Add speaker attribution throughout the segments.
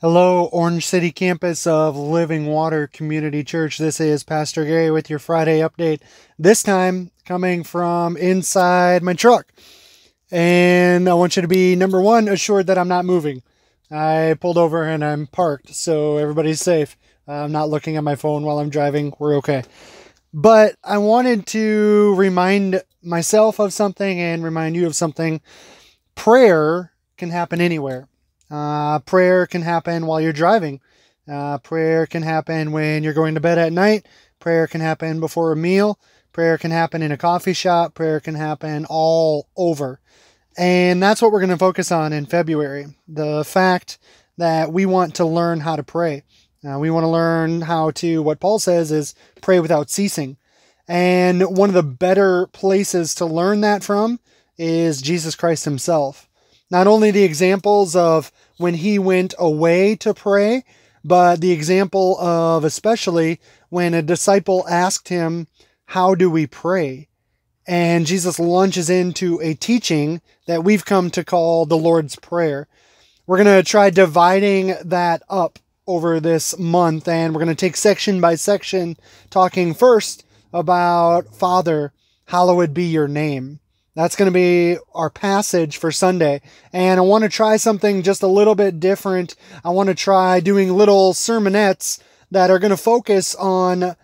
Speaker 1: Hello, Orange City campus of Living Water Community Church. This is Pastor Gary with your Friday update. This time coming from inside my truck. And I want you to be, number one, assured that I'm not moving. I pulled over and I'm parked, so everybody's safe. I'm not looking at my phone while I'm driving. We're okay. But I wanted to remind myself of something and remind you of something. Prayer can happen anywhere. Prayer can happen while you're driving. Prayer can happen when you're going to bed at night. Prayer can happen before a meal. Prayer can happen in a coffee shop. Prayer can happen all over. And that's what we're going to focus on in February. The fact that we want to learn how to pray. We want to learn how to, what Paul says is pray without ceasing. And one of the better places to learn that from is Jesus Christ himself. Not only the examples of when he went away to pray, but the example of especially when a disciple asked him, how do we pray? And Jesus launches into a teaching that we've come to call the Lord's Prayer. We're going to try dividing that up over this month, and we're going to take section by section, talking first about Father, hallowed be your name. That's going to be our passage for Sunday. And I want to try something just a little bit different. I want to try doing little sermonettes that are going to focus on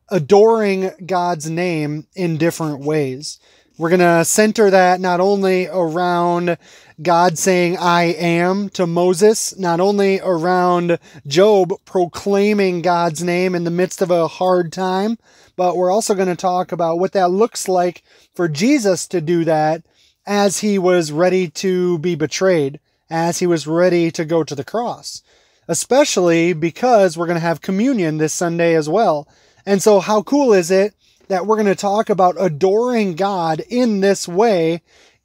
Speaker 1: adoring God's name in different ways. We're going to center that not only around God saying, I am to Moses, not only around Job proclaiming God's name in the midst of a hard time, but we're also going to talk about what that looks like for Jesus to do that as he was ready to be betrayed, as he was ready to go to the cross, especially because we're going to have communion this Sunday as well. And so how cool is it that we're going to talk about adoring God in this way,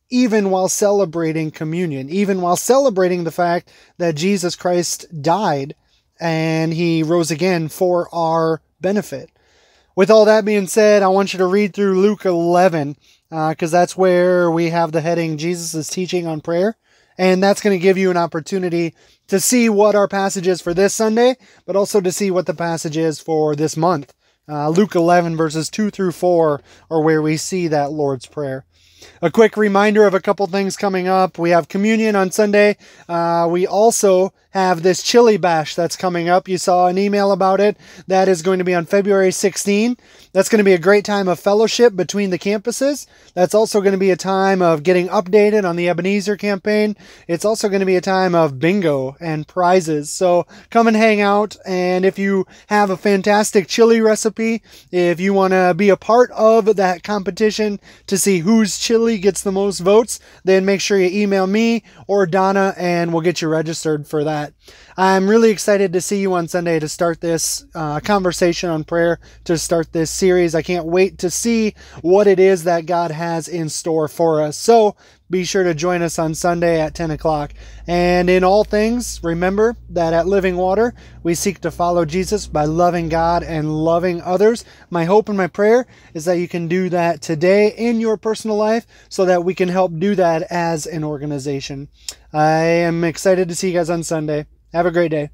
Speaker 1: even while celebrating communion, even while celebrating the fact that Jesus Christ died and he rose again for our benefit. With all that being said, I want you to read through Luke 11, because that's where we have the heading, Jesus is teaching on prayer. And that's going to give you an opportunity to see what our passage is for this Sunday, but also to see what the passage is for this month. Luke 11 verses 2 through 4 are where we see that Lord's Prayer. A quick reminder of a couple things coming up. We have communion on Sunday. We also have this chili bash that's coming up. You saw an email about it. That is going to be on February 16. That's going to be a great time of fellowship between the campuses. That's also going to be a time of getting updated on the Ebenezer campaign. It's also going to be a time of bingo and prizes. So come and hang out. And if you have a fantastic chili recipe, if you want to be a part of that competition to see whose chili gets the most votes, then make sure you email me or Donna and we'll get you registered for that. I'm really excited to see you on Sunday to start this conversation on prayer, to start this series. I can't wait to see what it is that God has in store for us. So be sure to join us on Sunday at 10 o'clock. And in all things, remember that at Living Water, we seek to follow Jesus by loving God and loving others. My hope and my prayer is that you can do that today in your personal life so that we can help do that as an organization. I am excited to see you guys on Sunday. Have a great day.